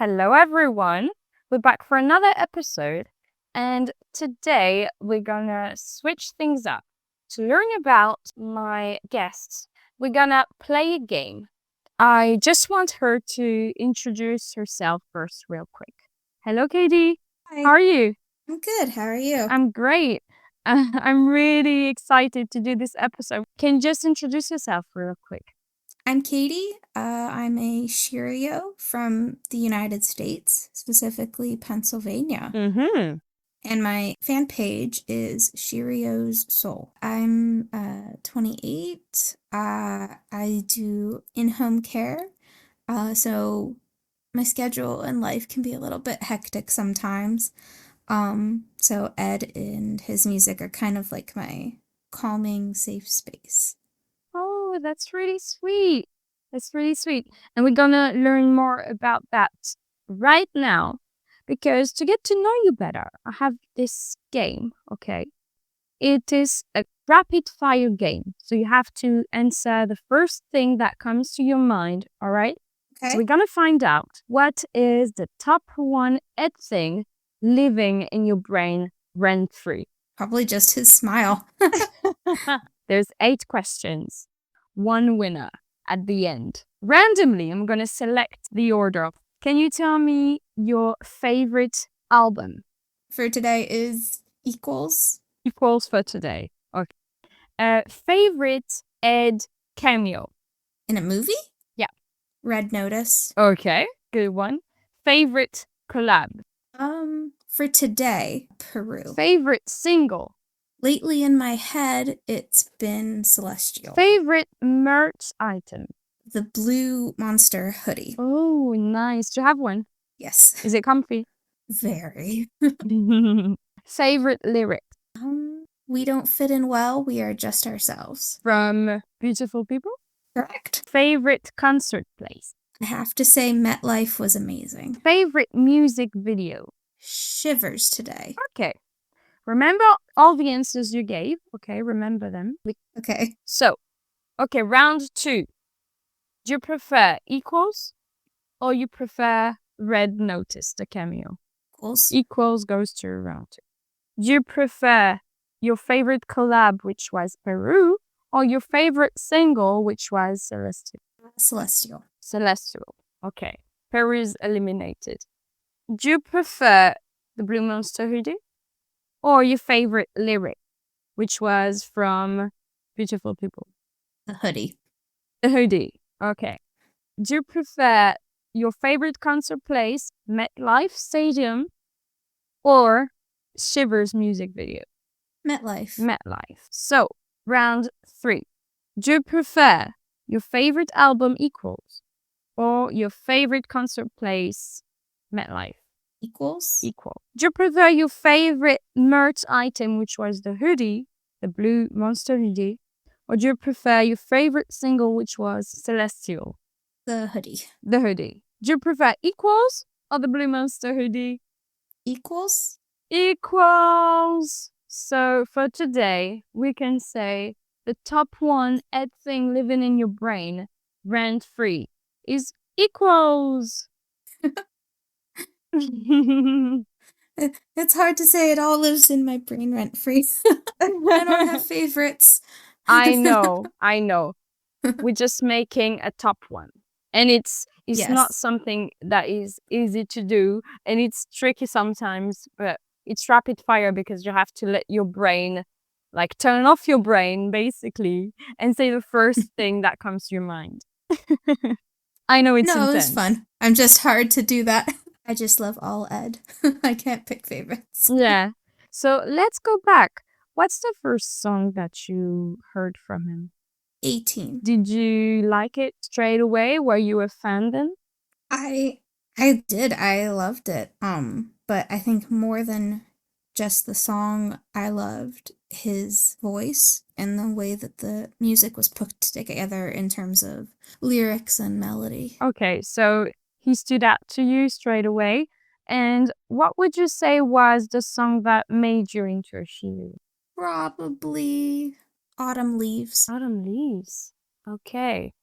Hello, everyone. We're back for another episode, and today we're gonna switch things up. To learn about my guests, we're gonna play a game. I just want her to introduce herself first, real quick. Hello, Katie. Hi, How are you? I'm good. How are you? I'm great. I'm really excited to do this episode. Can you just introduce yourself real quick? I'm Katie. I'm a Cheerio from the United States, specifically Pennsylvania. Mm-hmm. And my fan page is Cheerio's Soul. I'm 28. I do in-home care. So my schedule in life can be a little bit hectic sometimes. So Ed and his music are kind of like my calming, safe space. Oh, that's really sweet. That's really sweet. And we're gonna learn more about that right now. Because to get to know you better, I have this game, okay? It is a rapid fire game. So you have to answer the first thing that comes to your mind, all right? So Okay. we're gonna find out what is the top one ed thing living in your brain rent free. Probably just his smile. There's 8 questions, one winner at the end. Randomly, I'm going to select the order. Can you tell me your favorite album? For today is equals Equals for today. Okay. Favorite Ed cameo? in a movie? Yeah. Red Notice. Okay, good one. Favorite collab? For today, Peru. Favorite single? Lately in my head, it's been Celestial. Favorite merch item? The blue monster hoodie. Oh, nice. Do you have one? Yes. Is it comfy? Very. Favorite lyric? We don't fit in well, we are just ourselves. From Beautiful People? Correct. Favorite concert place? I have to say MetLife was amazing. Favorite music video? Shivers today. Okay. Remember all the answers you gave. Okay, remember them. Okay. So, okay, round 2. Do you prefer equals or you prefer Red Notice, the cameo? Equals. Equals goes to round 2. Do you prefer your favorite collab, which was Peru, or your favorite single, which was Celestial? Celestial. Celestial. Okay. Peru is eliminated. Do you prefer the Blue Monster hoodie or your favorite lyric, which was from Beautiful People? The hoodie. The hoodie. Okay. Do you prefer your favorite concert place, MetLife Stadium, or Shivers music video? MetLife. MetLife. So, round 3. Do you prefer your favorite album Equals or your favorite concert place, MetLife? Equals. Equal. Do you prefer your favorite merch item, which was the hoodie, the blue monster hoodie, or do you prefer your favorite single, which was Celestial? The hoodie. The hoodie. Do you prefer Equals or the blue monster hoodie? Equals. Equals. So for today, we can say the top one ed thing living in your brain, rent free, is equals. It's hard to say. It all lives in my brain rent free. I don't have favorites. I know. We're just making a top one. And it's not Yes. something that is easy to do. And it's tricky sometimes, but it's rapid fire because you have to let your brain, like turn off your brain basically, and say the first thing that comes to your mind. I know it's No, it was intense. fun. I'm just hard to do that. I just love all Ed. I can't pick favorites. Yeah. So let's go back. What's the first song that you heard from him? 18. Did you like it straight away? Were you a fan then? I did. I loved it. But I think more than just the song, I loved his voice and the way that the music was put together in terms of lyrics and melody. Okay, so he stood out to you straight away. And what would you say was the song that made you into a Shiru? Probably Autumn Leaves. Autumn Leaves. Okay.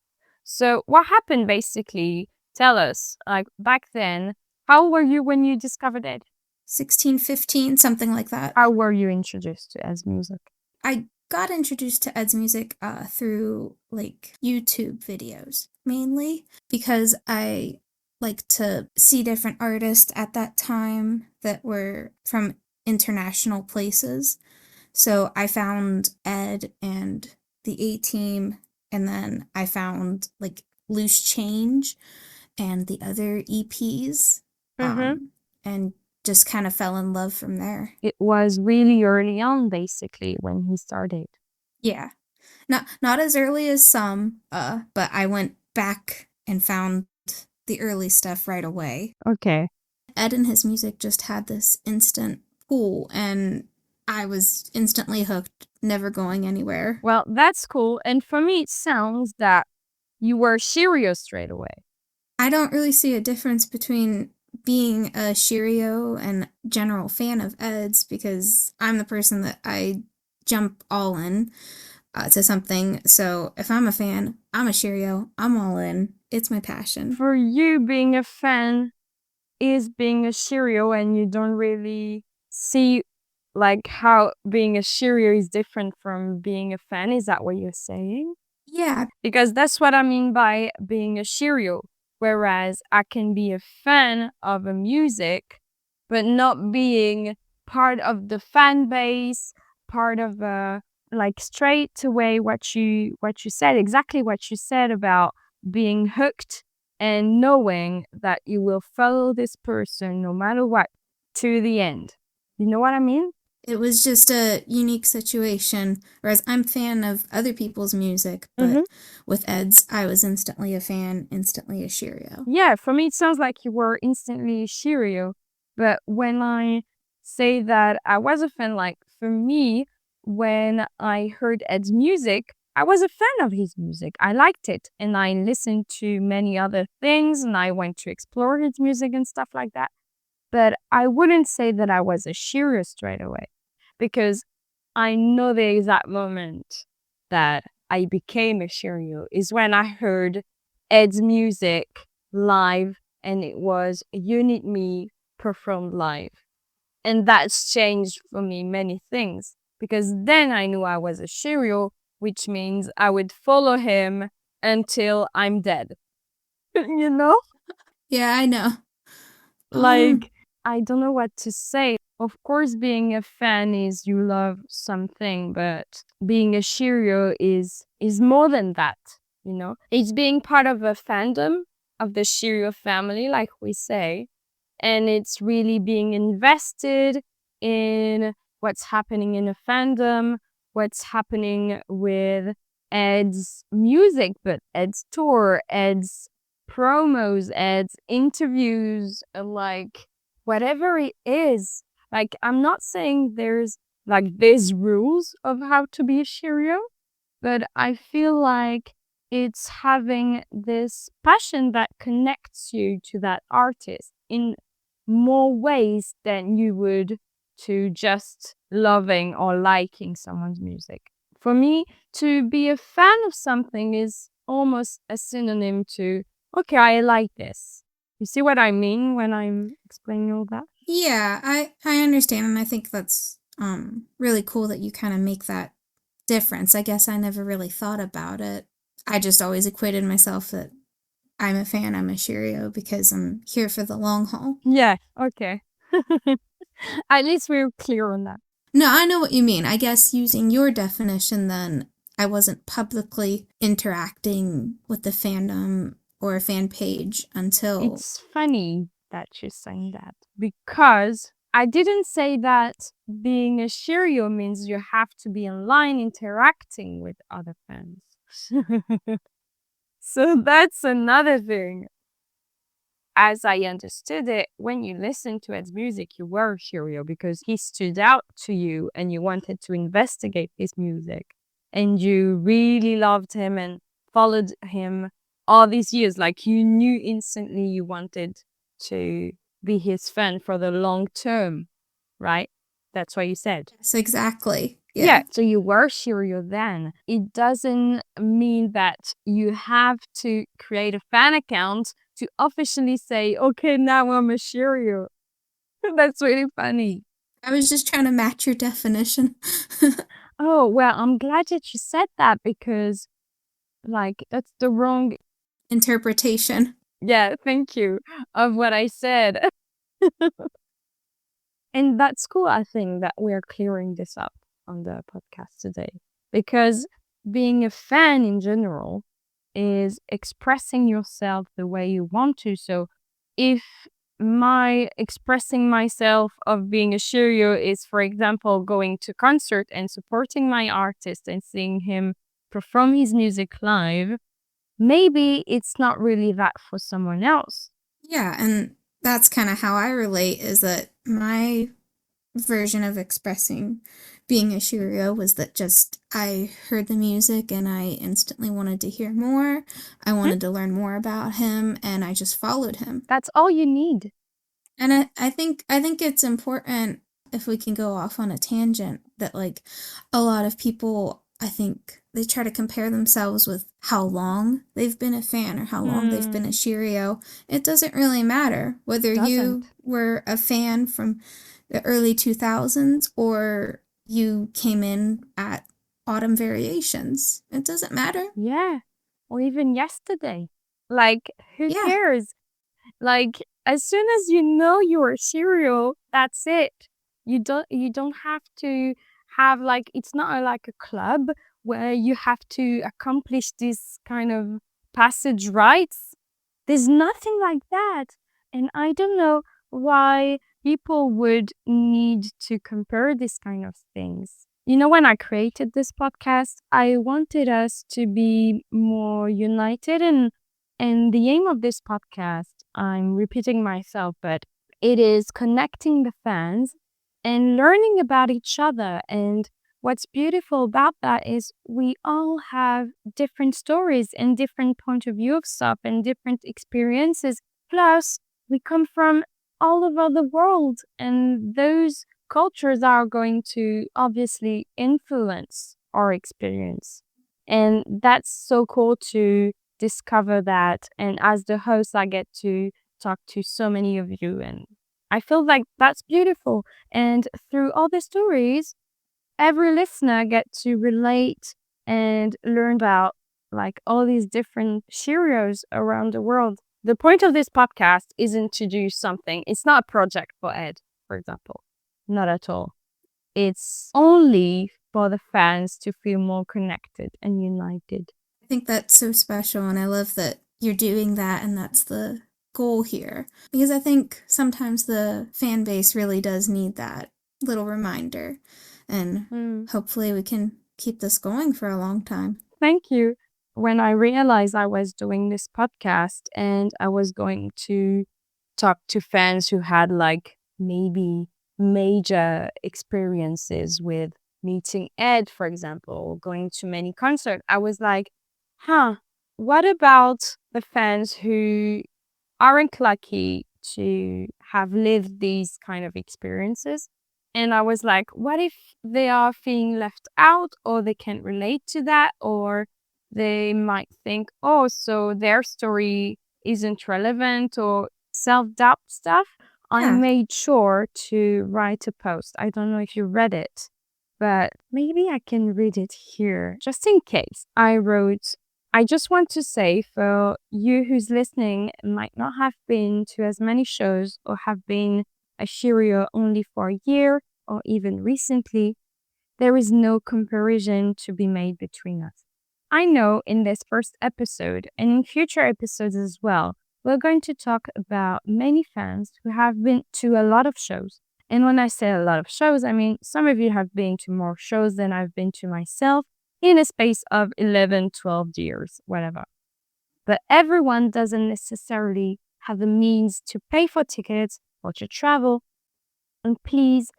So what happened basically? Tell us. Like back then, How old were you when you discovered it? 16, 15, something like that. How were you introduced to Ed's music? I got introduced to Ed's music through like YouTube videos mainly because I like to see different artists at that time that were from international places. So I found Ed and the A Team, and then I found like Loose Change and the other EPs, Mm-hmm. and just kind of fell in love from there. It was really early on, basically, when he started. Yeah. Not as early as some, but I went back and found the early stuff right away. Okay. Ed and his music just had this instant pull, and I was instantly hooked, never going anywhere. Well, that's cool. And for me, it sounds that you were serious straight away. I don't really see a difference between being a Shirio and general fan of Ed's because I'm the person that I jump all in to something. So if I'm a fan, I'm a Shirio, I'm all in. It's my passion. For you, being a fan is being a Shirio, and you don't really see like how being a Shirio is different from being a fan. Is that what you're saying? Yeah, Because that's what I mean by being a Shirio. Whereas I can be a fan of a music, but not being part of the fan base, part of like straight away what you said, exactly what you said about being hooked and knowing that you will follow this person no matter what to the end. You know what I mean? it was just a unique situation. Whereas I'm a fan of other people's music, Mm-hmm. but with Ed's, I was instantly a fan, instantly a Shirio. Yeah, for me, it sounds like you were instantly Shiryu. But when I say that I was a fan, like for me, when I heard Ed's music, I was a fan of his music. I liked it. And I listened to many other things and I went to explore his music and stuff like that. But I wouldn't say that I was a Shiryu straight away because I know the exact moment that I became a Shiryu is when I heard Ed's music live and it was You Need Me performed live. And that's changed for me many things because then I knew I was a Shiryu, which means I would follow him until I'm dead. You know? Yeah, I know. Um, Like, I don't know what to say. Of course, being a fan is you love something, but being a Shiryu is more than that, you know? It's being part of a fandom of the Shiryu family, like we say, and it's really being invested in what's happening in a fandom, what's happening with Ed's music, but Ed's tour, Ed's promos, Ed's interviews, like whatever it is. Like, I'm not saying there's rules of how to be a Shiryu, but I feel like it's having this passion that connects you to that artist in more ways than you would to just loving or liking someone's music. For me, to be a fan of something is almost a synonym to, okay, I like this. You see what I mean when I'm explaining all that? yeah, I understand, and I think that's really cool that you kind of make that difference. I guess I never really thought about it. I just always equated myself that I'm a fan, I'm a Shirio because I'm here for the long haul. Yeah, okay. At least we're clear on that. No, I know what you mean. I guess using your definition, then I wasn't publicly interacting with the fandom or a fan page until. It's funny that you're saying that because I didn't say that being a Shiryu means you have to be online interacting with other fans. So that's another thing. As I understood it, when you listened to Ed's music, you were Shiryu because he stood out to you and you wanted to investigate his music. And you really loved him and followed him all these years. Like you knew instantly you wanted to be his fan for the long term, right? That's what you said. Yes, exactly. Yeah, Yeah. so you were Shiryu then. It doesn't mean that you have to create a fan account to officially say, okay, now I'm a Shiryu. That's really funny. I was just trying to match your definition. Oh, well, I'm glad that you said that because, like, that's the wrong, Interpretation. yeah, thank you, of what I said. And that's cool, I think, that we're clearing this up on the podcast today. Because being a fan in general is expressing yourself the way you want to. So if my expressing myself of being a shiryo is, for example, going to concert and supporting my artist and seeing him perform his music live, maybe it's not really that for someone else. Yeah, and that's kind of how I relate is that my version of expressing being a Shiryo was that just I heard the music and I instantly wanted to hear more. I Hmm? wanted to learn more about him and I just followed him. That's all you need. And I think it's important if we can go off on a tangent that like a lot of people I think they try to compare themselves with how long they've been a fan or how long they've been a Hmm, Cheerio. It doesn't really matter whether you doesn't. were a fan from the early 2000s or you came in at Autumn Variations. It doesn't matter. Yeah. Or even yesterday. Like, who Yeah. cares? Like, as soon as you know you're a serial, that's it. You don't have to have like it's not like a club where you have to accomplish this kind of passage rites. There's nothing like that. And I don't know why people would need to compare this kind of things. You know, when I created this podcast, I wanted us to be more united and the aim of this podcast, I'm repeating myself, but it is connecting the fans and learning about each other. And what's beautiful about that is we all have different stories and different point of view of stuff and different experiences. Plus, we come from all over the world, and those cultures are going to obviously influence our experience. And that's so cool to discover that. And as the host, I get to talk to so many of you, and I feel like that's beautiful. And through all the stories, every listener get to relate and learn about like all these different Cheerios around the world. The point of this podcast isn't to do something. It's not a project for Ed, for example. Not at all. It's only for the fans to feel more connected and united. I think that's so special, and I love that you're doing that, and that's the goal here. Because I think sometimes the fan base really does need that little reminder, and Mm. hopefully we can keep this going for a long time. Thank you. When I realized I was doing this podcast and I was going to talk to fans who had like maybe major experiences with meeting Ed, for example, or going to many concerts, I was like, huh, what about the fans who aren't lucky to have lived these kind of experiences? And I was like, what if they are feeling left out or they can't relate to that or they might think, oh, so their story isn't relevant or self-doubt stuff? I Yeah, made sure to write a post. I don't know if you read it, but maybe I can read it here just in case. I just want to say for you who's listening might not have been to as many shows or have been a Shirio only for a year or even recently, there is no comparison to be made between us. I know in this first episode and in future episodes as well, we're going to talk about many fans who have been to a lot of shows. And when I say a lot of shows, I mean some of you have been to more shows than I've been to myself in a space of 11, 12 years, whatever. But everyone doesn't necessarily have the means to pay for tickets or to travel. And please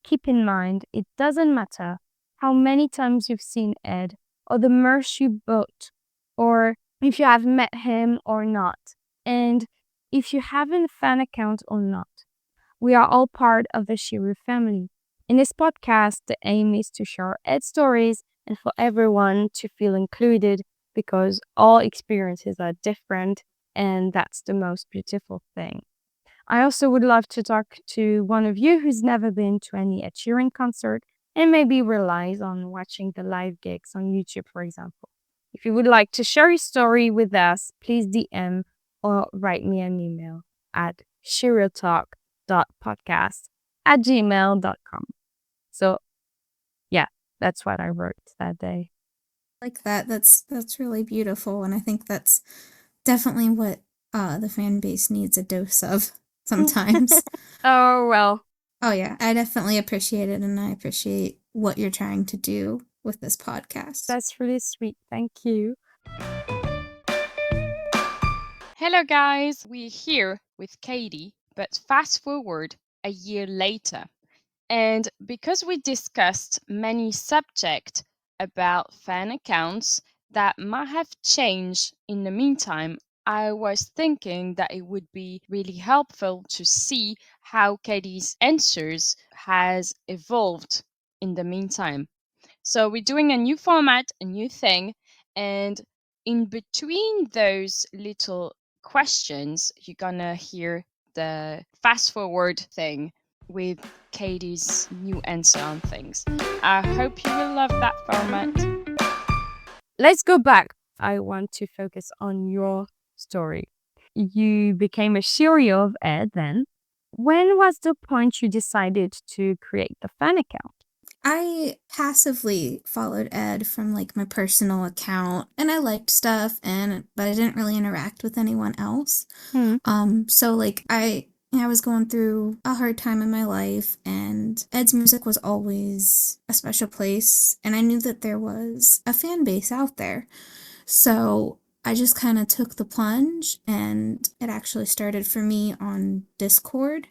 keep in mind, it doesn't matter how many times you've seen Ed or the merch you bought or if you have met him or not. And if you have a fan account or not, we are all part of the Shiru family. In this podcast, the aim is to share Ed stories and for everyone to feel included because all experiences are different And that's the most beautiful thing. I also would love to talk to one of you who's never been to any Ed Sheeran concert and maybe relies on watching the live gigs on YouTube, for example. If you would like to share your story with us, please DM or write me an email at shiriotalk.podcast@gmail.com. So, yeah, that's what I wrote that day. Like that. That's really beautiful, and I think that's definitely what the fan base needs a dose of sometimes. Oh, well, Oh yeah, I definitely appreciate it, and I appreciate what you're trying to do with this podcast. that's really sweet. Thank you. Hello, guys. We're here with Katie, but fast forward a year later. And because we discussed many subjects about fan accounts that might have changed in the meantime, I was thinking that it would be really helpful to see how Katie's answers has evolved in the meantime. So we're doing a new format, a new thing, and in between those little questions, you're gonna hear the fast forward thing with Katie's new answer on things. I hope you will love that format. Let's go back. I want to focus on your story. You became a Shirio of Ed then. When was the point you decided to create the fan account? I passively followed Ed from like my personal account, and I liked stuff, but I didn't really interact with anyone else. Hmm. So like I was going through a hard time in my life, and Ed's music was always a special place, and I knew that there was a fan base out there. So I just kind of took the plunge, and it actually started for me on Discord.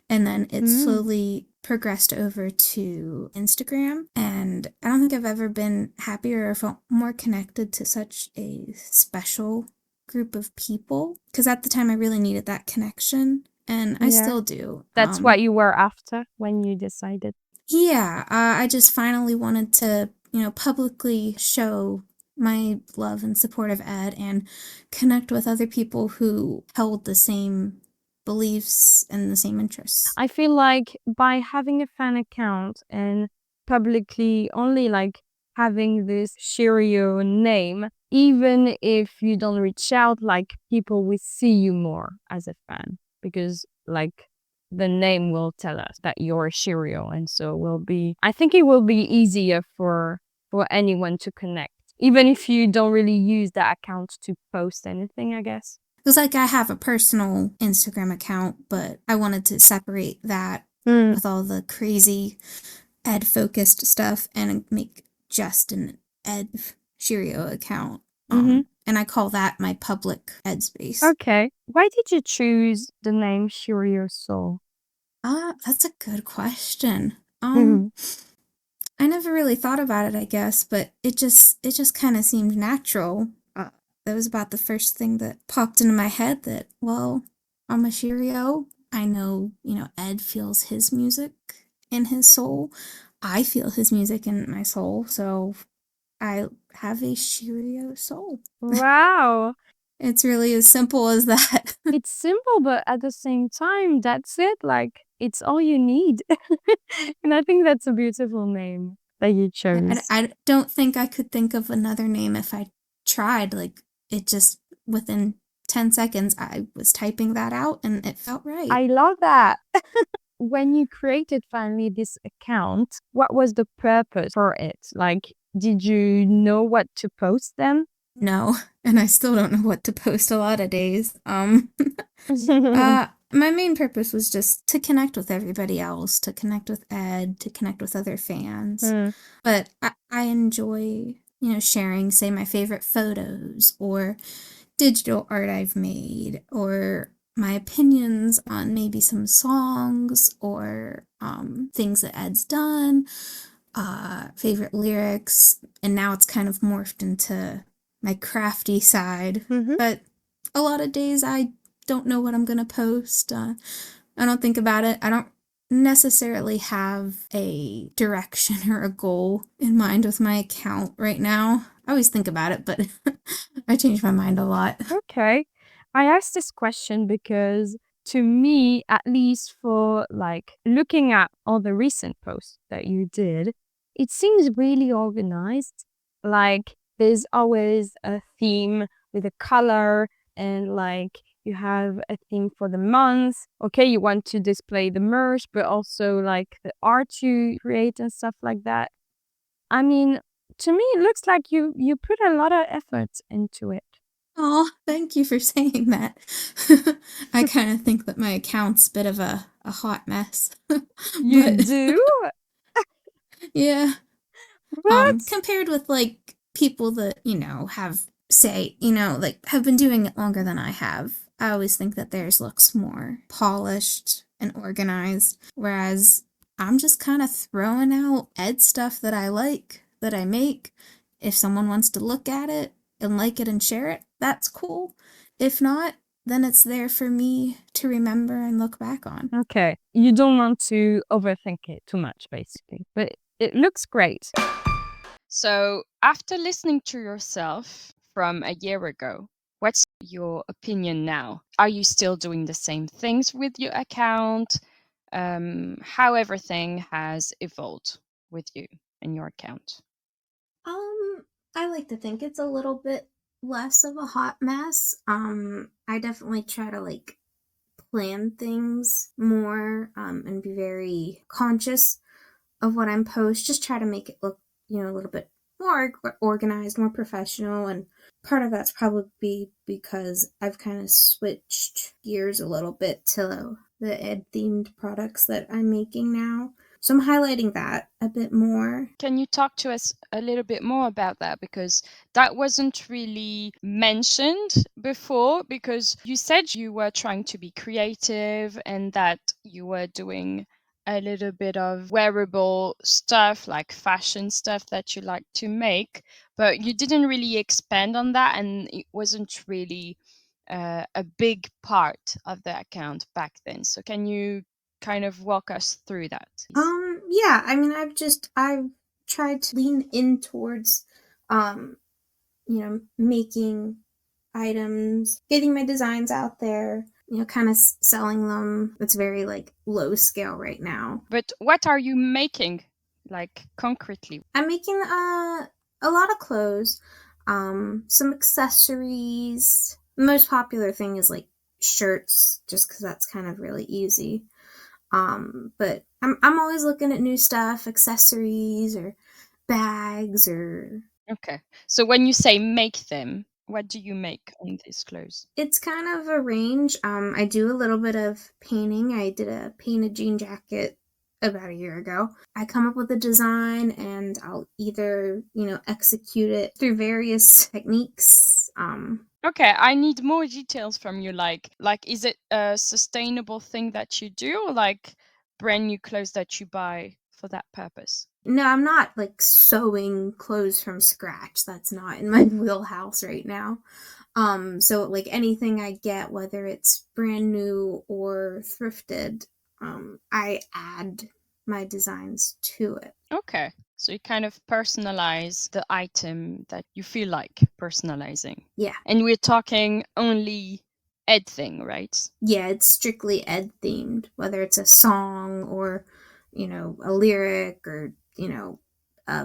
And then it slowly progressed over to Instagram. And I don't think I've ever been happier or felt more connected to such a special group of people. Because at the time, I really needed that connection. And I Yeah. still do. That's what you were after when you decided. Yeah, I just finally wanted to, publicly show my love and support of Ed and connect with other people who held the same beliefs and the same interests. I feel like by having a fan account and publicly only like having this Shirio name, even if you don't reach out, like people will see you more as a fan because like the name will tell us that you're a Shirio, and so I think it will be easier for anyone to connect, even if you don't really use that account to post anything, I guess. Because, like, I have a personal Instagram account, but I wanted to separate that Mm. with all the crazy Ed focused stuff and make just an Ed Shirio account. And I call that my public Ed space. Okay. Why did you choose the name Shirio Soul? That's a good question. I never really thought about it, I guess, but it just kind of seemed natural. That was about the first thing that popped into my head that, well, I'm a Shirio. I know, Ed feels his music in his soul. I feel his music in my soul, so I have a Shirio soul. Wow. It's really as simple as that. It's simple, but at the same time, that's it. Like, it's all you need. And I think that's a beautiful name that you chose. I don't think I could think of another name if I tried. Like, it just, within 10 seconds, I was typing that out and it felt right. I love that. When you created finally this account, what was the purpose for it? Like, did you know what to post then? No, and I still don't know what to post a lot of days. My main purpose was just to connect with everybody else, to connect with Ed, to connect with other fans. But I enjoy, sharing, say, my favorite photos or digital art I've made or my opinions on maybe some songs or things that Ed's done, favorite lyrics, and now it's kind of morphed into my crafty side. But a lot of days I don't know what I'm gonna post. I don't think about it. I don't necessarily have a direction or a goal in mind with my account right now. I always think about it, but I change my mind a lot. Okay. I asked this question because to me, at least for like looking at all the recent posts that you did, it seems really organized. Like there's always a theme with a color and like you have a theme for the month. Okay, you want to display the merch, but also like the art you create and stuff like that. I mean, to me, it looks like you put a lot of effort into it. Oh, thank you for saying that. I kind of think that my account's a bit of a hot mess. You But do? yeah, What? compared with like people that, have say, like have been doing it longer than I have, I always think that theirs looks more polished and organized, whereas I'm just kind of throwing out Ed stuff that I like, that I make. If someone wants to look at it and like it and share it, that's cool. If not, then it's there for me to remember and look back on. Okay, you don't want to overthink it too much, basically, but it looks great. So, after listening to yourself from a year ago, what's your opinion now? Are you still doing the same things with your account? How everything has evolved with you and your account? Um, I like to think it's a little bit less of a hot mess. I definitely try to like plan things more, and be very conscious of what I'm post. Just try to make it look, a little bit more organized, more professional. And part of that's probably because I've kind of switched gears a little bit to the ed themed products that I'm making now. So I'm highlighting that a bit more. Can you talk to us a little bit more about that? Because that wasn't really mentioned before, because you said you were trying to be creative and that you were doing a little bit of wearable stuff, like fashion stuff that you like to make, but you didn't really expand on that, and it wasn't really a big part of the account back then. So can you kind of walk us through that, please? Yeah, I mean, I've tried to lean in towards, um, making items, getting my designs out there, kind of selling them. It's very like low scale right now. But what are you making, like concretely? I'm making a lot of clothes, some accessories. The most popular thing is like shirts, just because that's kind of really easy. But I'm always looking at new stuff, accessories or bags or Okay. So when you say make them, what do you make on these clothes? it's kind of a range. I do a little bit of painting. I did a painted jean jacket about a year ago. I come up with a design and I'll either, execute it through various techniques. Okay, I need more details from you. Like is it a sustainable thing that you do, or like brand new clothes that you buy for that purpose? No, I'm not like sewing clothes from scratch. That's not in my wheelhouse right now. So like anything I get, whether it's brand new or thrifted, I add my designs to it. Okay. So you kind of personalize the item that you feel like personalizing. Yeah. And we're talking only Ed thing, right? Yeah, it's strictly Ed themed, whether it's a song or, a lyric or,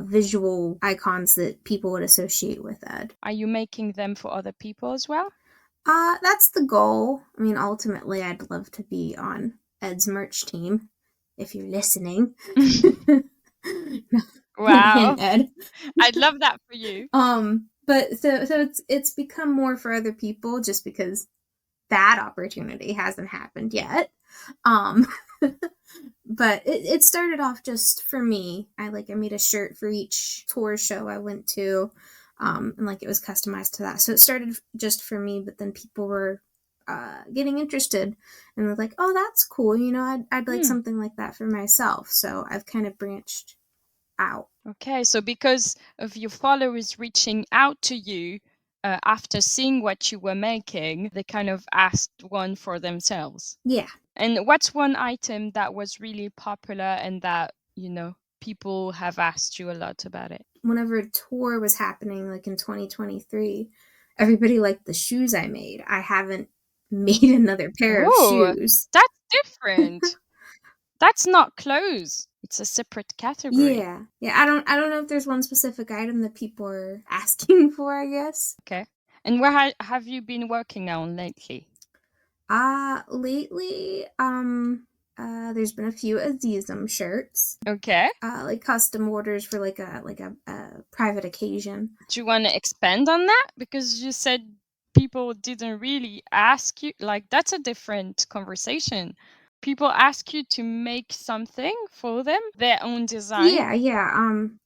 visual icons that people would associate with Ed. Are you making them for other people as well? That's the goal. I mean, ultimately, I'd love to be on Ed's merch team if you're listening. Hint, hint, Wow. Ed. I'd love that for you. But so it's become more for other people just because that opportunity hasn't happened yet. Um, but it started off just for me. I made a shirt for each tour show I went to, and like it was customized to that. So it started just for me, but then people were getting interested, and they're like, "Oh, that's cool. I'd like Hmm. something like that for myself." So I've kind of branched out. Okay, so because of your followers reaching out to you after seeing what you were making, they kind of asked one for themselves. Yeah. And what's one item that was really popular and that, people have asked you a lot about it? Whenever a tour was happening, like in 2023, everybody liked the shoes I made. I haven't made another pair of Oh, shoes. that's different. That's not clothes. It's a separate category. Yeah. Yeah, I don't know if there's one specific item that people are asking for, I guess. Okay. And where have you been working on lately? Lately, there's been a few Azizum shirts, Okay. like custom orders for like a private occasion. Do you want to expand on that? Because you said people didn't really ask you. Like, that's a different conversation. People ask you to make something for them, their own design. Yeah, yeah.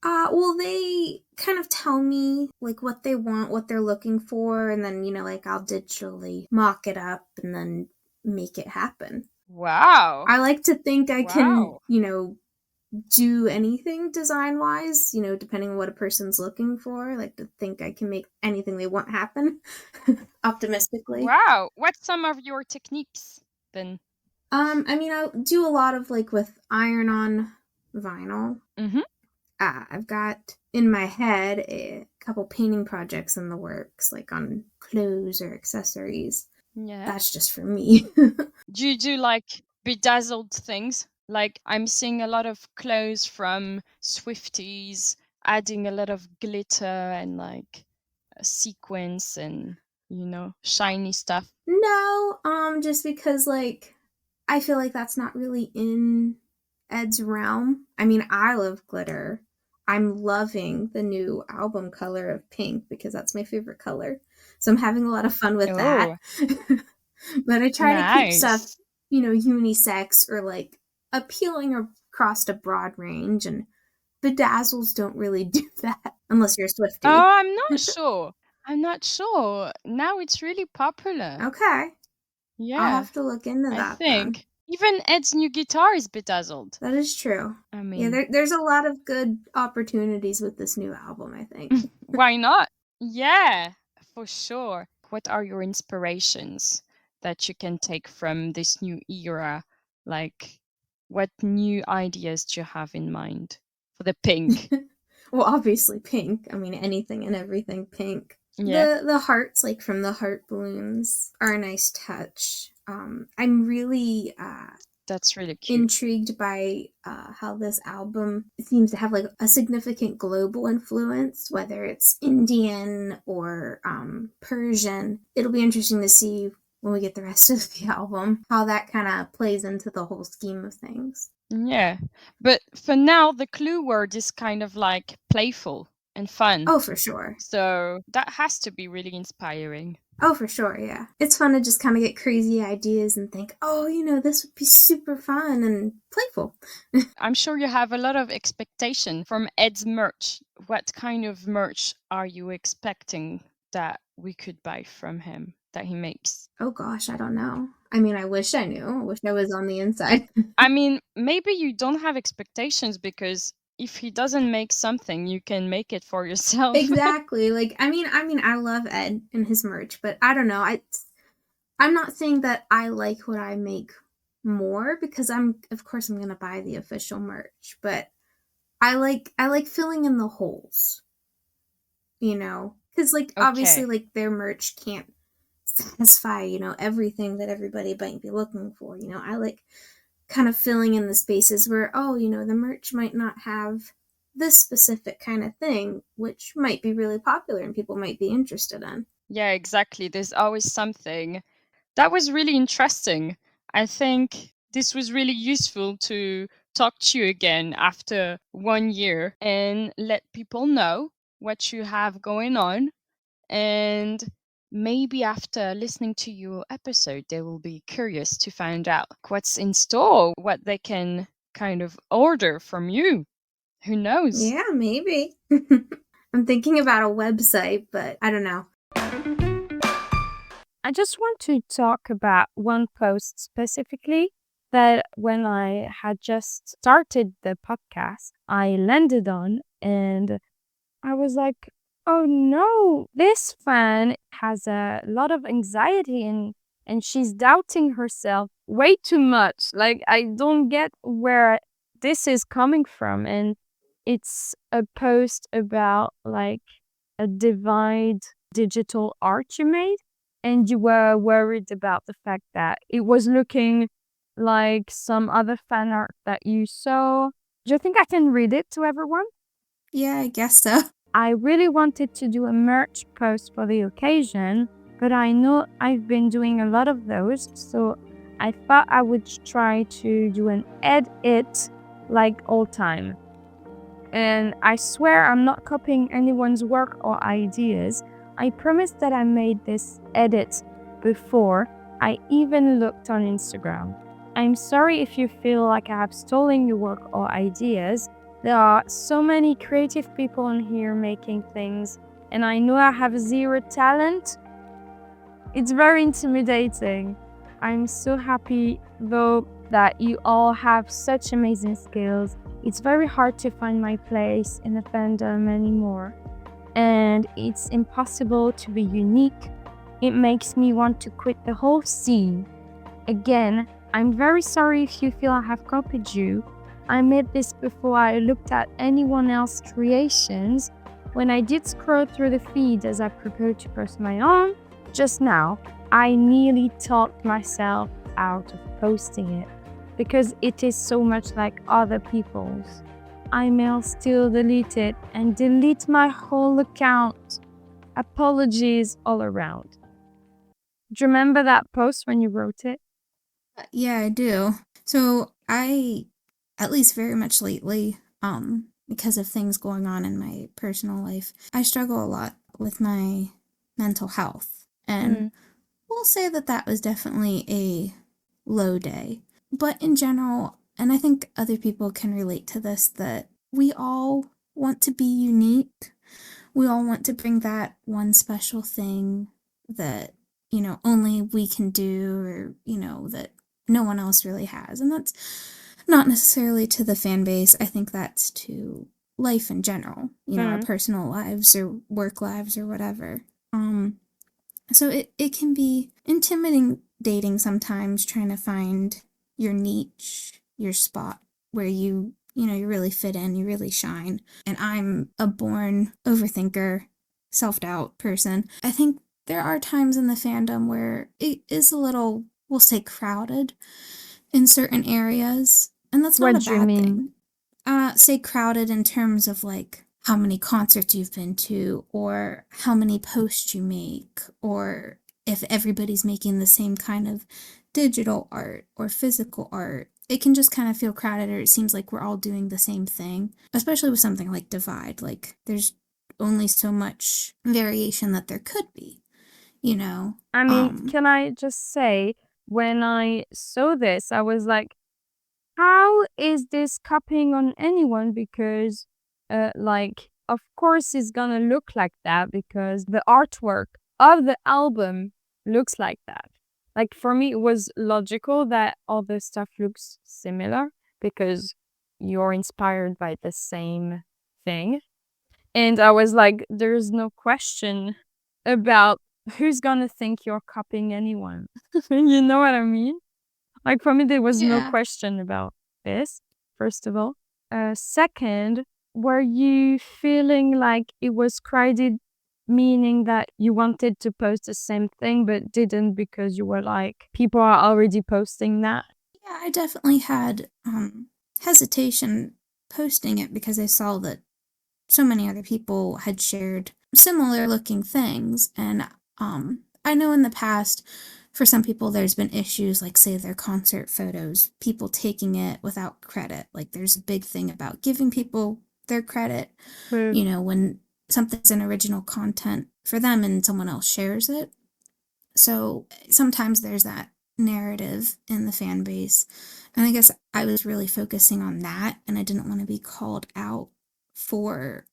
Well, they kind of tell me like what they want, what they're looking for, and then like I'll digitally mock it up and then make it happen. Wow. I like to think I can, Wow. do anything design wise, depending on what a person's looking for. I like to think I can make anything they want happen optimistically. Wow. What's some of your techniques then? I mean, I do a lot of like with iron on vinyl. Mm-hmm. I've got in my head a couple painting projects in the works, like on clothes or accessories. Yeah. That's just for me. Do you do like bedazzled things? Like I'm seeing a lot of clothes from Swifties adding a lot of glitter and like a sequins and shiny stuff. No, just because like I feel like that's not really in Ed's realm. I mean, I love glitter. I'm loving the new album color of pink because that's my favorite color. So I'm having a lot of fun with that. Oh, But I try to keep stuff, nice. unisex or like appealing across a broad range, and bedazzles don't really do that unless you're a Swifty. Oh, I'm not sure. I'm not sure. Now it's really popular. Okay. I'll Yeah, have to look into I that then. think. Even Ed's new guitar is bedazzled. That is true. I Yeah, mean, there's a lot of good opportunities with this new album, I think. why not? Yeah, for sure. What are your inspirations that you can take from this new era? Like, what new ideas do you have in mind for the pink? Well, obviously pink. I mean, anything and everything pink. Yeah, The hearts, like from the heart balloons, are a nice touch. I'm really that's really cute. intrigued by how this album seems to have like a significant global influence, whether it's Indian or Persian. It'll be interesting to see when we get the rest of the album how that kind of plays into the whole scheme of things. Yeah, but for now, the clue word is kind of like playful and fun. Oh, for sure. So that has to be really inspiring. Oh, for sure, yeah. It's fun to just kind of get crazy ideas and think, oh, this would be super fun and playful. I'm sure you have a lot of expectation from Ed's merch. What kind of merch are you expecting that we could buy from him, that he makes? Oh gosh, I don't know. I mean, I wish I knew. I wish I was on the inside. I mean, maybe you don't have expectations because if he doesn't make something, you can make it for yourself. Exactly. Like, I mean, I love Ed and his merch, but I don't know. I'm not saying that I like what I make more because of course I'm gonna buy the official merch, but I like filling in the holes, because like obviously Okay. like their merch can't satisfy everything that everybody might be looking for. I like kind of filling in the spaces where the merch might not have this specific kind of thing, which might be really popular and people might be interested in. Yeah, exactly. There's always something. That was really interesting. I think this was really useful to talk to you again after 1 year and let people know what you have going on. And maybe after listening to your episode, they will be curious to find out what's in store, what they can kind of order from you. Who knows? Yeah, maybe. I'm thinking about a website, but I don't know. I just want to talk about one post specifically that when I had just started the podcast, I landed on, and I was like, oh no, this fan has a lot of anxiety and she's doubting herself way too much. Like, I don't get where this is coming from. And it's a post about like a divide digital art you made. and you were worried about the fact that it was looking like some other fan art that you saw. Do you think I can read it to everyone? Yeah, I guess so. I really wanted to do a merch post for the occasion, but I know I've been doing a lot of those, so I thought I would try to do an edit like old time. And I swear I'm not copying anyone's work or ideas. I promise that I made this edit before I even looked on Instagram. I'm sorry if you feel like I have stolen your work or ideas. There are so many creative people in here making things, and I know I have zero talent. It's very intimidating. I'm so happy, though, that you all have such amazing skills. It's very hard to find my place in the fandom anymore, and it's impossible to be unique. It makes me want to quit the whole scene. Again, I'm very sorry if you feel I have copied you. I made this before I looked at anyone else's creations. When I did scroll through the feed as I prepared to post my own, just now, I nearly talked myself out of posting it because it is so much like other people's. I may still delete it and delete my whole account. Apologies all around. Do you remember that post when you wrote it? Yeah, I do. So I, at least very much lately, because of things going on in my personal life, I struggle a lot with my mental health. And we'll say that that was definitely a low day. But in general, and I think other people can relate to this, that we all want to be unique. We all want to bring that one special thing that, only we can do, or, that no one else really has. And that's not necessarily to the fan base. I think that's to life in general, our personal lives or work lives or whatever. So it can be intimidating sometimes trying to find your niche, your spot where you really fit in, you really shine. And I'm a born overthinker, self-doubt person. I think there are times in the fandom where it is a little, we'll say, crowded in certain areas, and that's not What a do you bad mean? thing. Say crowded in terms of like how many concerts you've been to, or how many posts you make, or if everybody's making the same kind of digital art or physical art. It can just kind of feel crowded, or it seems like we're all doing the same thing, especially with something like Divide. Like, there's only so much variation that there could be, you know? I mean, can I just say, when I saw this, I was like, how is this copying on anyone? Because, of course it's gonna look like that because the artwork of the album looks like that. Like, for me, it was logical that all the stuff looks similar because you're inspired by the same thing. And I was like, there's no question about who's gonna think you're copying anyone. You know what I mean? Like, for me, there was no Yeah. question about this, first of all. Second, were you feeling like it was crowded, meaning that you wanted to post the same thing but didn't because you were like, people are already posting that? Yeah, I definitely had hesitation posting it because I saw that so many other people had shared similar looking things. And I know in the past, for some people, there's been issues, like, say, their concert photos, people taking it without credit. Like, there's a big thing about giving people their credit, True. when something's an original content for them and someone else shares it. So sometimes there's that narrative in the fan base. And I guess I was really focusing on that, and I didn't want to be called out for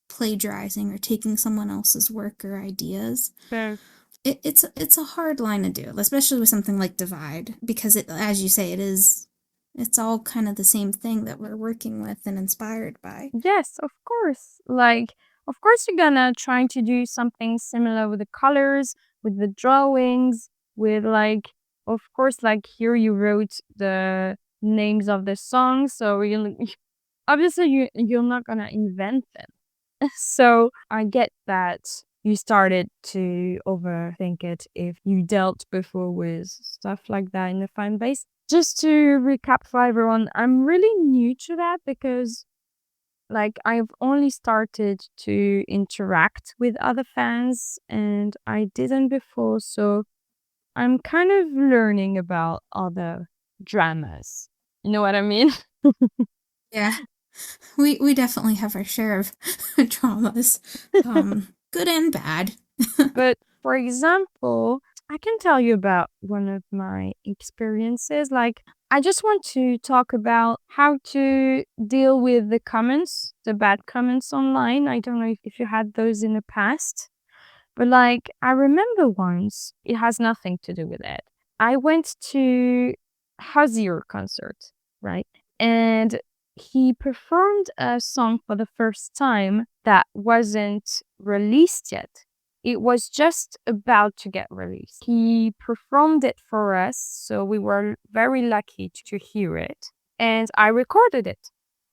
plagiarizing or taking someone else's work or ideas. Fair. It's a hard line to do, especially with something like Divide, because it, as you say, it's all kind of the same thing that we're working with and inspired by. Yes, of course. Like, of course, you're gonna try to do something similar with the colors, with the drawings, with like, of course, like here you wrote the names of the songs, so you obviously you're not gonna invent them. So I get that you started to overthink it if you dealt before with stuff like that in the fan base. Just to recap for everyone, I'm really new to that because like I've only started to interact with other fans and I didn't before, so I'm kind of learning about other dramas. You know what I mean? Yeah. We definitely have our share of traumas, good and bad. But for example, I can tell you about one of my experiences. Like, I just want to talk about how to deal with the comments, the bad comments online. I don't know if you had those in the past. But like, I remember once, it has nothing to do with it. I went to Hazier concert, right? And he performed a song for the first time that wasn't released yet. It was just about to get released. He performed it for us, so we were very lucky to hear it. And I recorded it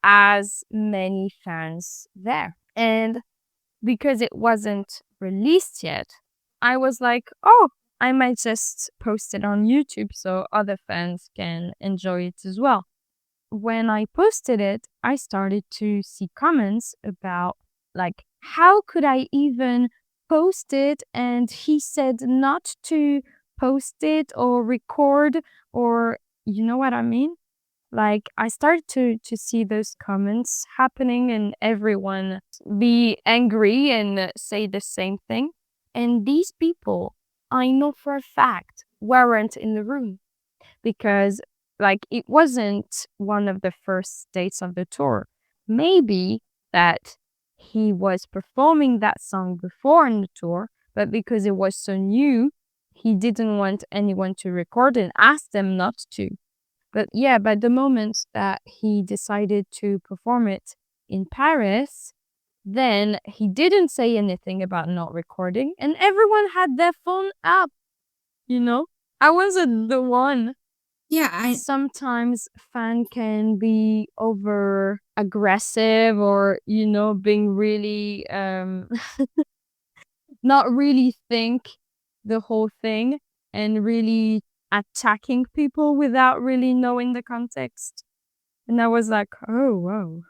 as many fans there. And because it wasn't released yet, I was like, oh, I might just post it on YouTube so other fans can enjoy it as well. When I posted it, I started to see comments about, like, how could I even post it? And he said not to post it or record, or you know what I mean? Like I started to see those comments happening and everyone be angry and say the same thing. And these people, I know for a fact, weren't in the room because like it wasn't one of the first dates of the tour. Maybe that he was performing that song before in the tour, but because it was so new, he didn't want anyone to record and ask them not to. But yeah, by the moment that he decided to perform it in Paris, then he didn't say anything about not recording, and everyone had their phone up, you know? I wasn't the one. Yeah, Sometimes fan can be over aggressive or, being really not really think the whole thing and really attacking people without really knowing the context. And I was like, oh, wow.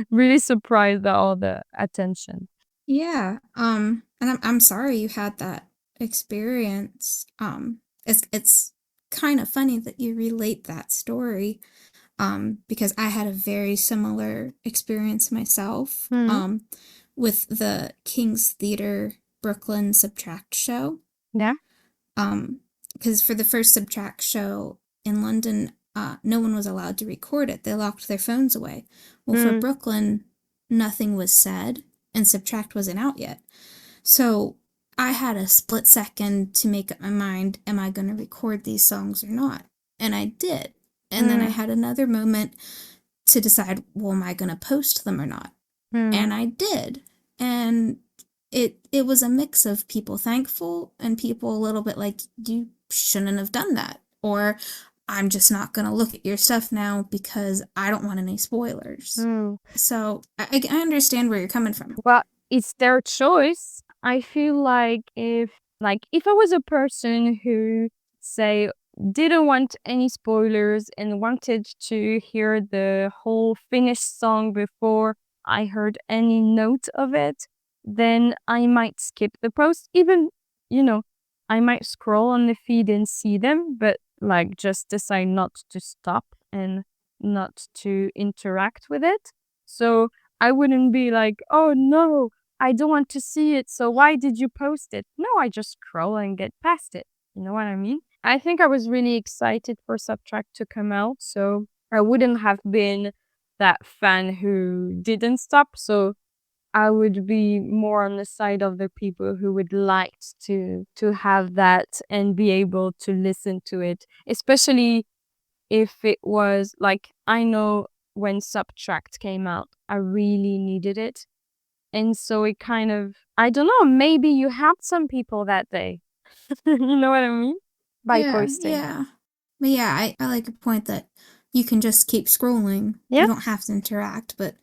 Really surprised at all the attention. yeah, and I'm sorry you had that experience. It's kind of funny that you relate that story, because I had a very similar experience myself, Hmm. with the King's Theater Brooklyn Subtract show. Yeah. Because for the first Subtract show in London, no one was allowed to record it. They locked their phones away. Well, for Hmm. Brooklyn, nothing was said, and Subtract wasn't out yet. So I had a split second to make up my mind, am I going to record these songs or not? And I did. And then I Hmm. had another moment to decide, well, am I going to post them or not? Hmm. And I did. And it was a mix of people thankful and people a little bit like, you shouldn't have done that, or I'm just not going to look at your stuff now because I don't want any spoilers. Hmm. So I understand where you're coming from. Well, it's their choice. I feel like if I was a person who say didn't want any spoilers and wanted to hear the whole finished song before I heard any note of it, then I might skip the post. Even, you know, I might scroll on the feed and see them, but like just decide not to stop and not to interact with it. So I wouldn't be like, oh no, I don't want to see it. So why did you post it? No, I just scroll and get past it. You know what I mean? I think I was really excited for Subtract to come out. So I wouldn't have been that fan who didn't stop. So I would be more on the side of the people who would like to have that and be able to listen to it, especially if it was like I know when Subtract came out, I really needed it. And so it kind of I don't know, maybe you helped some people that day. You know what I mean? By Yeah, posting. yeah. But yeah, I like a point that you can just keep scrolling. Yeah. You don't have to interact, but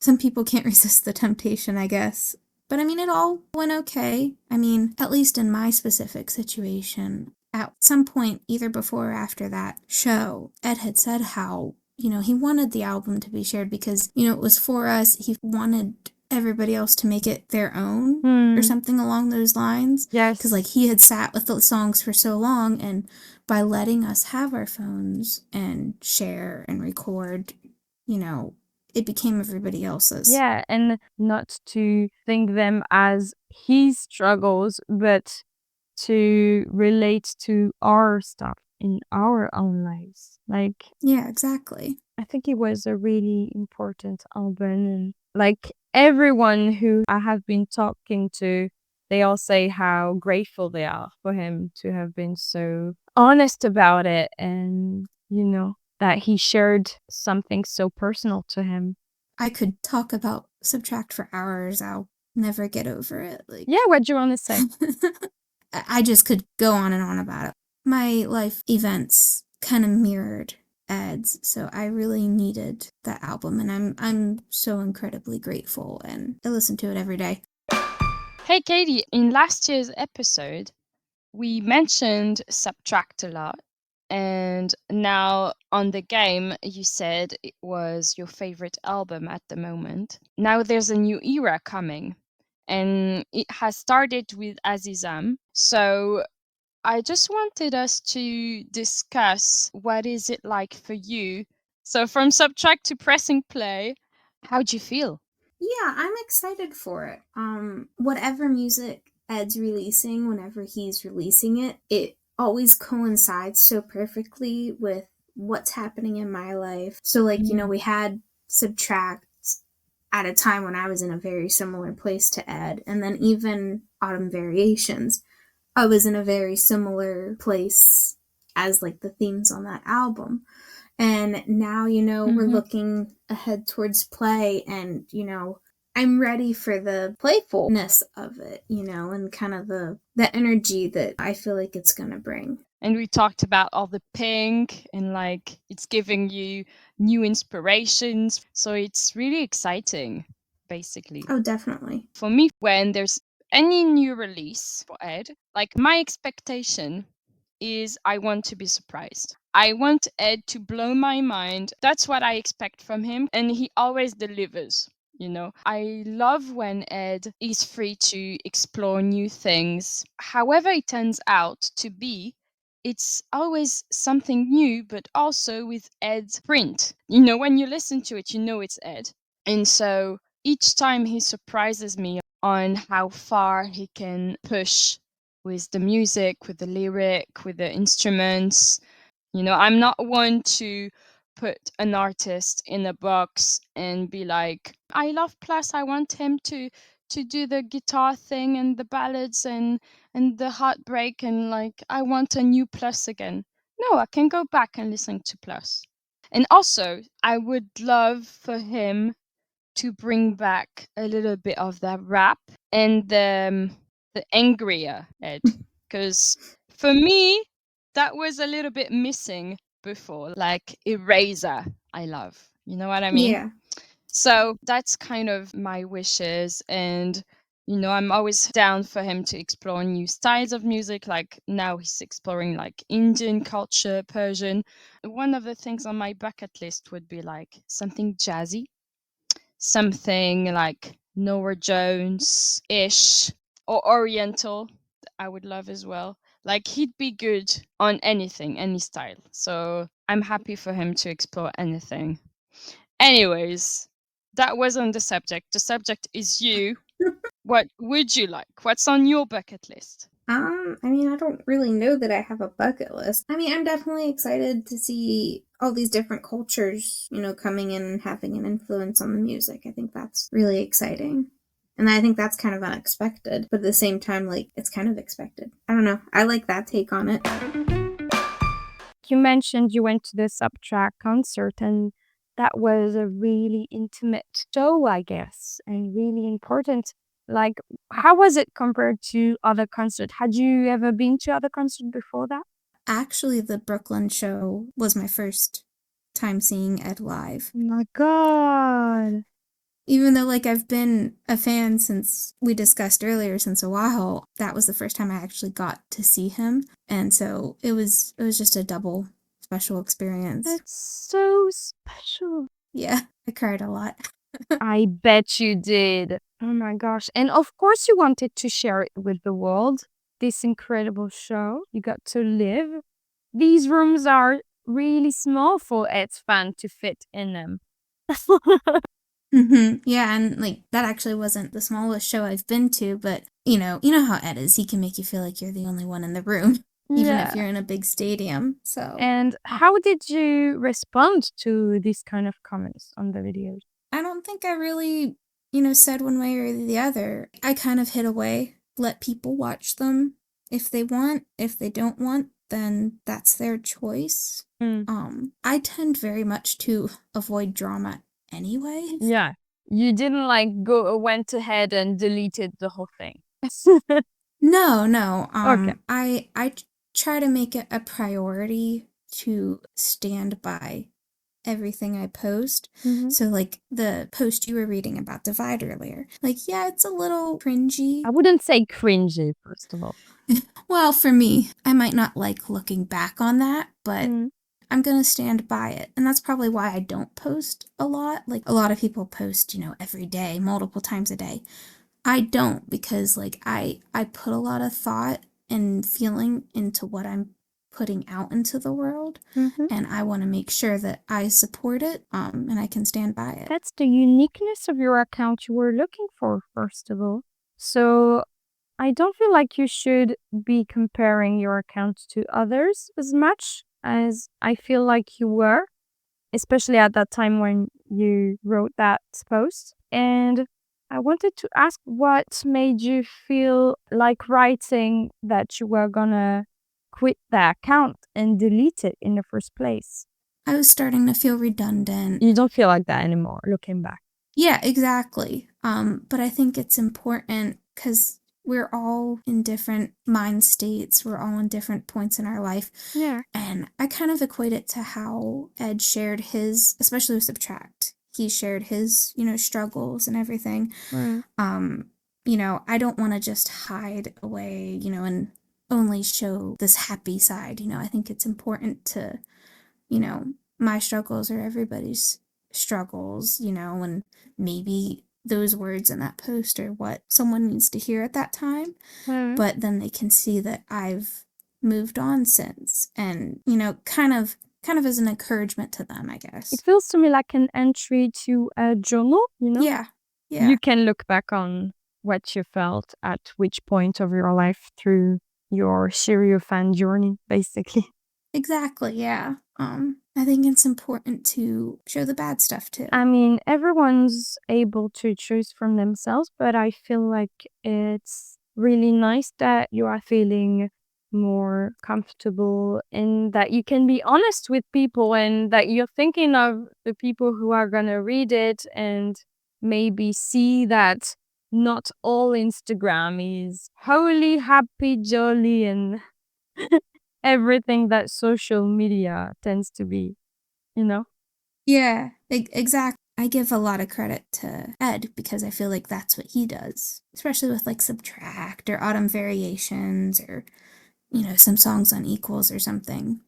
some people can't resist the temptation, I guess. But I mean, it all went okay. I mean, at least in my specific situation, at some point, either before or after that show, Ed had said how, he wanted the album to be shared because, it was for us. He wanted everybody else to make it their own or something along those lines. Yes. Because, like, he had sat with the songs for so long, and by letting us have our phones and share and record, it became everybody else's. Yeah, and not to think them as his struggles, but to relate to our stuff in our own lives. Like, yeah, exactly. I think it was a really important album. And like everyone who I have been talking to, they all say how grateful they are for him to have been so honest about it and, that he shared something so personal to him. I could talk about Subtract for hours. I'll never get over it. Like, Yeah, what do you want to say? I just could go on and on about it. My life events kind of mirrored Ed's, so I really needed that album, and I'm so incredibly grateful, and I listen to it every day. Hey, Katie, in last year's episode, we mentioned Subtract a lot. And now on the game, you said it was your favorite album at the moment. Now there's a new era coming, and it has started with Azizam. So I just wanted us to discuss what is it like for you. So from Subtract to pressing play, how do you feel? Yeah, I'm excited for it. Whatever music Ed's releasing, whenever he's releasing it, it always coincides so perfectly with what's happening in my life. So, like, we had Subtract at a time when I was in a very similar place to Ed, and then even Autumn Variations, I was in a very similar place as like the themes on that album. And now, we're looking ahead towards play, and, I'm ready for the playfulness of it, and kind of the energy that I feel like it's going to bring. And we talked about all the pink and like it's giving you new inspirations. So it's really exciting, basically. Oh, definitely. For me, when there's any new release for Ed, like my expectation is I want to be surprised. I want Ed to blow my mind. That's what I expect from him. And he always delivers. I love when Ed is free to explore new things. However, it turns out to be, it's always something new, but also with Ed's print. When you listen to it, it's Ed. And so each time he surprises me on how far he can push with the music, with the lyric, with the instruments. I'm not one to put an artist in a box and be like, I love Plus, I want him to do the guitar thing and the ballads and the heartbreak, and like I want a new Plus again. No, I can go back and listen to Plus. And also, I would love for him to bring back a little bit of that rap and the angrier Ed, because for me that was a little bit missing before. Like Eraser, I love. You know what I mean? Yeah. So that's kind of my wishes, and I'm always down for him to explore new styles of music. Like now he's exploring like Indian culture, Persian. One of the things on my bucket list would be like something jazzy, something like Nora Jones-ish or Oriental. I would love as well. Like he'd be good on anything, any style. So I'm happy for him to explore anything. Anyways, that wasn't the subject. The subject is you. What would you like? What's on your bucket list? I mean, I don't really know that I have a bucket list. I mean, I'm definitely excited to see all these different cultures, coming in and having an influence on the music. I think that's really exciting. And I think that's kind of unexpected, but at the same time, like, it's kind of expected. I don't know. I like that take on it. You mentioned you went to the Subtract concert, and that was a really intimate show, I guess, and really important. Like, how was it compared to other concerts? Had you ever been to other concerts before that? Actually, the Brooklyn show was my first time seeing Ed live. Oh my God. Even though like I've been a fan since we discussed earlier since a while, that was the first time I actually got to see him. And so it was just a double special experience. That's so special. Yeah, I cried a lot. I bet you did. Oh my gosh. And of course, you wanted to share it with the world. This incredible show you got to live. These rooms are really small for Ed's fan to fit in them. Yeah, and like that actually wasn't the smallest show I've been to, but you know how Ed is. He can make you feel like you're the only one in the room, even if Yeah. you're in a big stadium. So And how did you respond to these kind of comments on the videos? I don't think I really, said one way or the other. I kind of hid away, let people watch them if they want. If they don't want, then that's their choice. Mm. I tend very much to avoid drama anyway. Yeah. You didn't like went ahead and deleted the whole thing. No, no. Okay. I try to make it a priority to stand by everything I post. Mhm. So like the post you were reading about Divide earlier. Like, yeah, it's a little cringy. I wouldn't say cringy, first of all. Well, for me, I might not like looking back on that, but Mm. I'm gonna stand by it. And that's probably why I don't post a lot. Like a lot of people post, every day, multiple times a day. I don't because like I put a lot of thought and feeling into what I'm putting out into the world, Mhm. and I want to make sure that I support it and I can stand by it. That's the uniqueness of your account you were looking for, first of all. So I don't feel like you should be comparing your account to others as much as I feel like you were, especially at that time when you wrote that post. And I wanted to ask what made you feel like writing that you were gonna quit the account and delete it in the first place. I was starting to feel redundant. You don't feel like that anymore, looking back. Yeah, exactly. But I think it's important because we're all in different mind states. We're all in different points in our life. Yeah. And I kind of equate it to how Ed shared his, especially with Subtract. He shared his, struggles and everything. Mm. I don't want to just hide away, and only show this happy side. I think it's important to, you know, my struggles are everybody's struggles, and maybe those words in that post are what someone needs to hear at that time, Mm. but then they can see that I've moved on since and, kind of as an encouragement to them, I guess. It feels to me like an entry to a journal, Yeah. Yeah. You can look back on what you felt at which point of your life through your serial fan journey, basically. Exactly, yeah. I think it's important to show the bad stuff too. I mean, everyone's able to choose from themselves, but I feel like it's really nice that you are feeling more comfortable and that you can be honest with people and that you're thinking of the people who are going to read it and maybe see that not all Instagram is wholly happy, jolly, and everything that social media tends to be, you know? Yeah, exactly. I give a lot of credit to Ed because I feel like that's what he does, especially with like Subtract or Autumn Variations or, some songs on equals or something,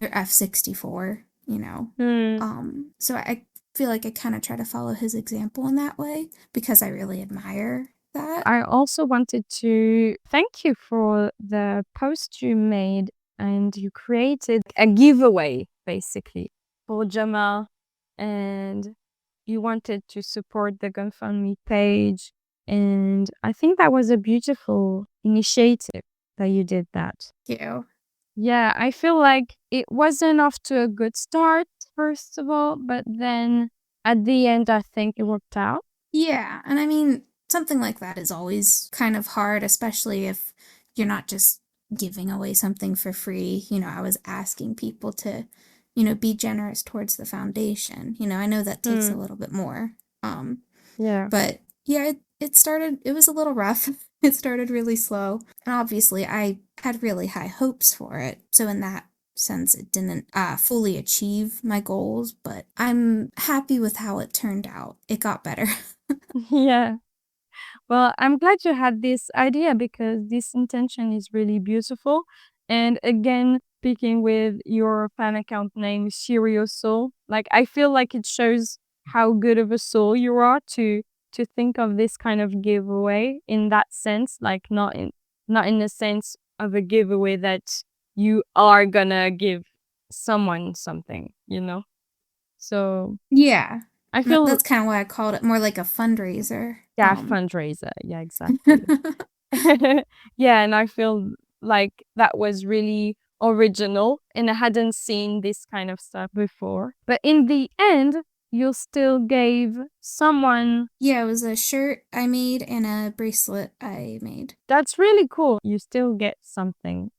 or F64, Hmm. So I feel like I kind of try to follow his example in that way because I really admire that. I also wanted to thank you for the post you made and you created a giveaway basically for Jamal and you wanted to support the GoFundMe page. And I think that was a beautiful initiative that you did that. Thank you. Yeah, I feel like it wasn't off to a good start, first of all, but then at the end, I think it worked out. Yeah, and I mean, something like that is always kind of hard, especially if you're not just giving away something for free. I was asking people to, be generous towards the foundation. I know that takes a little bit more. Yeah. But yeah, it started, it was a little rough. It started really slow. And obviously, I had really high hopes for it. So, in that since it didn't fully achieve my goals, but I'm happy with how it turned out. It got better. Yeah. Well, I'm glad you had this idea because this intention is really beautiful. And again, speaking with your fan account name, Serious Soul, like I feel like it shows how good of a soul you are to think of this kind of giveaway in that sense, like not in the sense of a giveaway that you are gonna give someone something, you know? So Yeah. I feel That's kind of why I called it more like a fundraiser. yeah, fundraiser. Yeah, exactly. Yeah, and I feel like that was really original and I hadn't seen this kind of stuff before. But in the end, you still gave someone Yeah, it was a shirt I made and a bracelet I made. that's really cool. You still get something.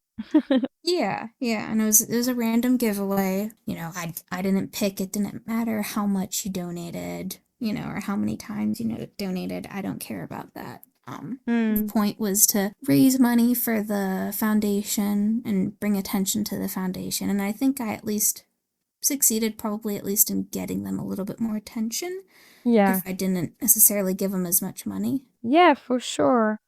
Yeah, yeah, and it was a random giveaway. I didn't pick. It didn't matter how much you donated, or how many times donated. I don't care about that. The Mm, point was to raise money for the foundation and bring attention to the foundation, and I think I at least succeeded, probably at least in getting them a little bit more attention yeah. if I didn't necessarily give them as much money. Yeah, for sure.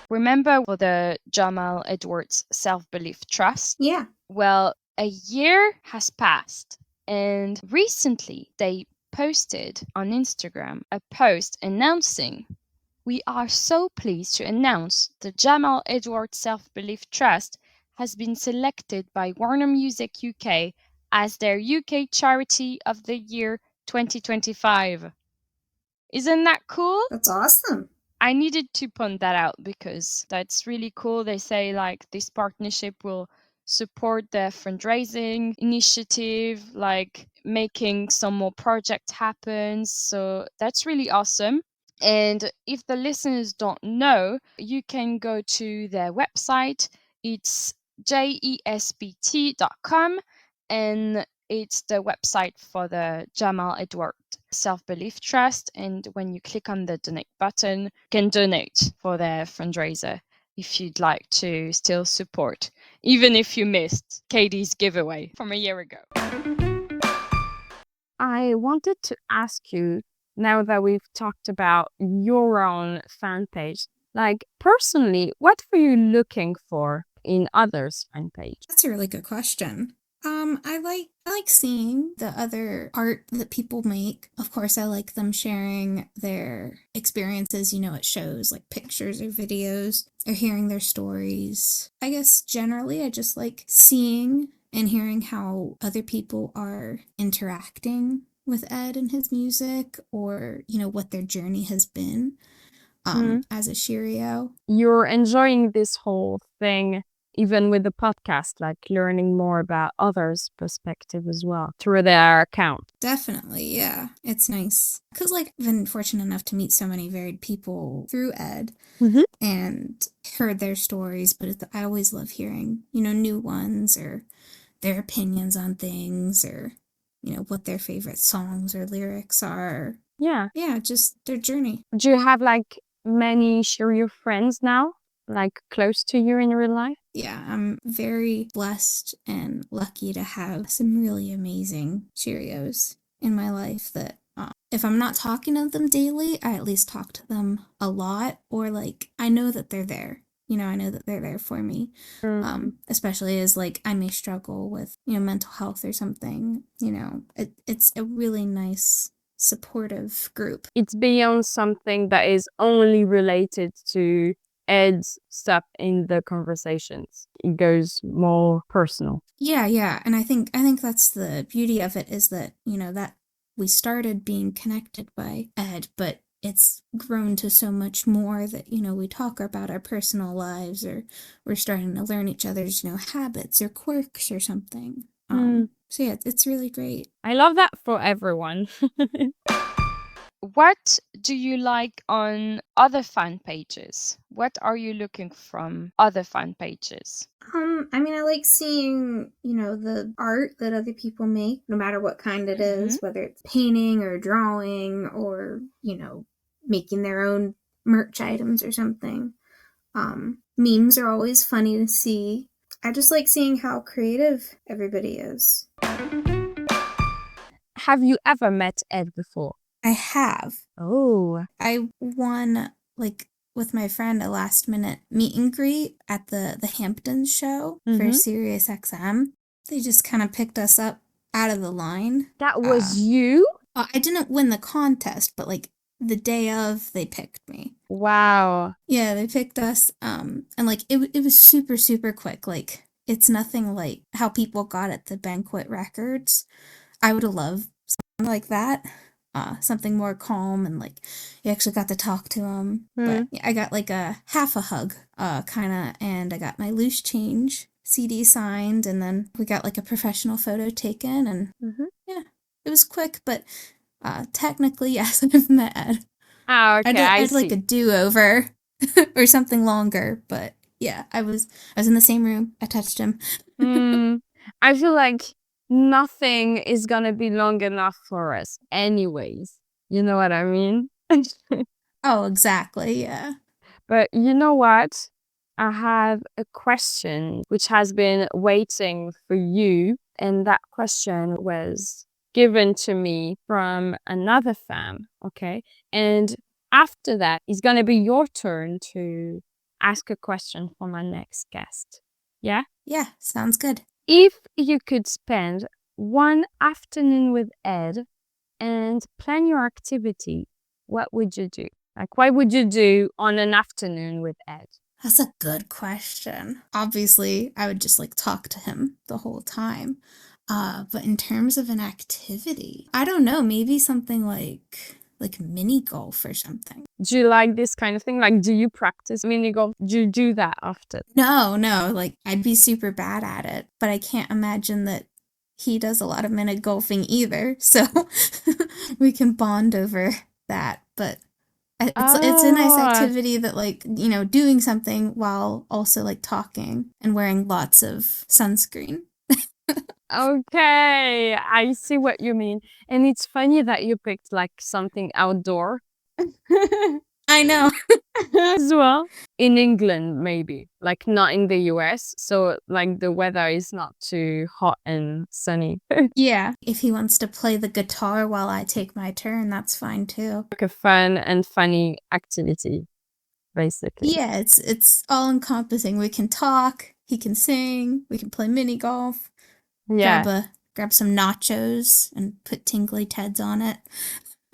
Remember for the Jamal Edwards Self Belief Trust? Yeah. Well, a year has passed, and recently they posted on Instagram a post announcing, "We are so pleased to announce the Jamal Edwards Self Belief Trust has been selected by Warner Music UK as their UK Charity of the Year 2025. Isn't that cool? That's awesome. I needed to point that out because that's really cool. They say like this partnership will support their fundraising initiative, like making some more projects happen. So that's really awesome. And if the listeners don't know, you can go to their website. It's jestbt.com, and it's the website for the Jamal Edward Self Belief Trust. And when you click on the donate button, you can donate for their fundraiser if you'd like to still support, even if you missed Katie's giveaway from a year ago. I wanted to ask you, now that we've talked about your own fan page, like personally, what were you looking for in others' fan page? That's a really good question. I like seeing the other art that people make. Of course, I like them sharing their experiences, it shows like pictures or videos or hearing their stories. I guess generally I just like seeing and hearing how other people are interacting with Ed and his music, or, what their journey has been Mm. as a Shirio. You're enjoying this whole thing, even with the podcast, like learning more about others' perspective as well through their account. Definitely, yeah. It's nice. Because, like, I've been fortunate enough to meet so many varied people through Ed Mm-hmm. and heard their stories, but I always love hearing, new ones, or their opinions on things, or, what their favorite songs or lyrics are. Yeah. Yeah, just their journey. Do you have like many Shiryu friends now, like close to you in real life? Yeah, I'm very blessed and lucky to have some really amazing Cheerios in my life that if I'm not talking to them daily, I at least talk to them a lot, or like I know that they're there. I know that they're there for me. Mm. Especially as like I may struggle with, mental health or something. It's a really nice supportive group. It's beyond something that is only related to Ed's stuff in the conversations. It goes more personal. Yeah, yeah, and I think that's the beauty of it, is that, that we started being connected by Ed, but it's grown to so much more that, we talk about our personal lives, or we're starting to learn each other's, habits or quirks or something. Mm. So yeah, it's really great. I love that for everyone. What do you like on other fan pages? What are you looking from other fan pages? I mean, I like seeing, the art that other people make, no matter what kind it is, whether it's painting or drawing, or, making their own merch items or something. Memes are always funny to see. I just like seeing how creative everybody is. Have you ever met Ed before? I have. Oh. I won, like, with my friend a last minute meet and greet at the Hamptons show for Sirius XM. They just kind of picked us up out of the line. That was you? I didn't win the contest, but like the day of, they picked me. Wow. Yeah, they picked us. And like it was super, super quick. Like it's nothing like how people got at the banquet records. I would have loved something like that. Something more calm and like you actually got to talk to them. But yeah, I got like a half a hug, kind of, and I got my loose change CD signed, and then we got like a professional photo taken, and yeah, it was quick, but technically, yes, I've met Ed. Ah, okay, I'd like a do-over or something longer, but yeah, I was in the same room. I touched him. I feel like nothing is gonna be long enough for us anyways. You know what I mean? Oh, exactly, yeah. But you know what? I have a question which has been waiting for you, and that question was given to me from another fan, okay? And after that, it's gonna be your turn to ask a question for my next guest. Yeah? Yeah, sounds good. If you could spend one afternoon with Ed and plan your activity, what would you do? Like, what would you do on an afternoon with Ed? That's a good question. Obviously, I would just like talk to him the whole time. But in terms of an activity, I don't know, maybe something like mini golf or something. Do you like this kind of thing? Like, do you practice mini golf? Do you do that often? No, like I'd be super bad at it, but I can't imagine that he does a lot of mini golfing either. So we can bond over that. But it's a nice activity that like, you know, doing something while also like talking and wearing lots of sunscreen. Okay, I see what you mean. And it's funny that you picked like something outdoor. I know. As well. In England, maybe, like not in the US. So, like, the weather is not too hot and sunny. Yeah. If he wants to play the guitar while I take my turn, that's fine too. Like a fun and funny activity, basically. Yeah, it's all encompassing. We can talk, he can sing, we can play mini golf, Yeah. grab some nachos and put tingly Teds on it.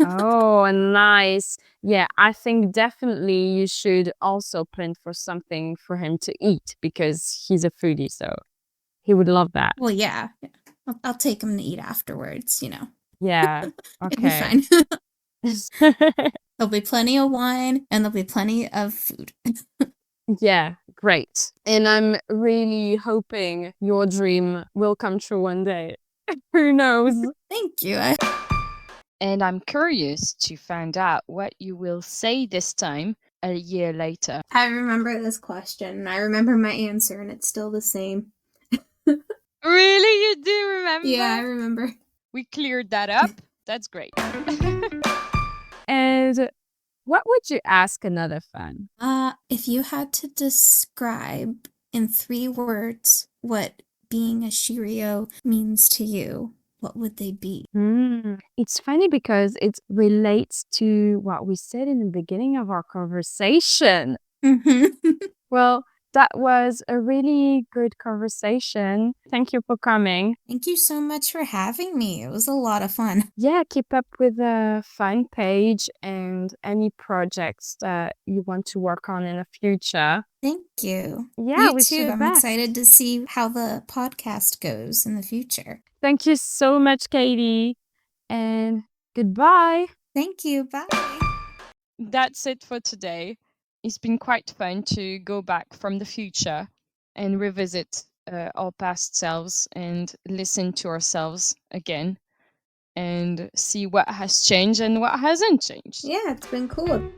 Oh, nice. Yeah, I think definitely you should also plan for something for him to eat because he's a foodie, so he would love that. Well, yeah. I'll take him to eat afterwards, you know. Yeah. It'll be Okay. fine. There'll be plenty of wine and there'll be plenty of food. Yeah, great. And I'm really hoping your dream will come true one day. Who knows? Thank you. And I'm curious to find out what you will say this time a year later. I remember this question and I remember my answer and it's still the same. Really? You do remember? Yeah, I remember. We cleared that up. That's great. And what would you ask another fan? If you had to describe in 3 words what being a Shirio means to you, what would they be? It's funny because it relates to what we said in the beginning of our conversation. Well, that was a really good conversation. Thank you for coming. Thank you so much for having me. It was a lot of fun. Yeah, keep up with the fan page and any projects that you want to work on in the future. Thank you. Yeah, you wish you too. the I'm best. excited to see how the podcast goes in the future. Thank you so much, Katie. And goodbye. Thank you. Bye. That's it for today. It's been quite fun to go back from the future and revisit our past selves and listen to ourselves again and see what has changed and what hasn't changed. Yeah, it's been cool.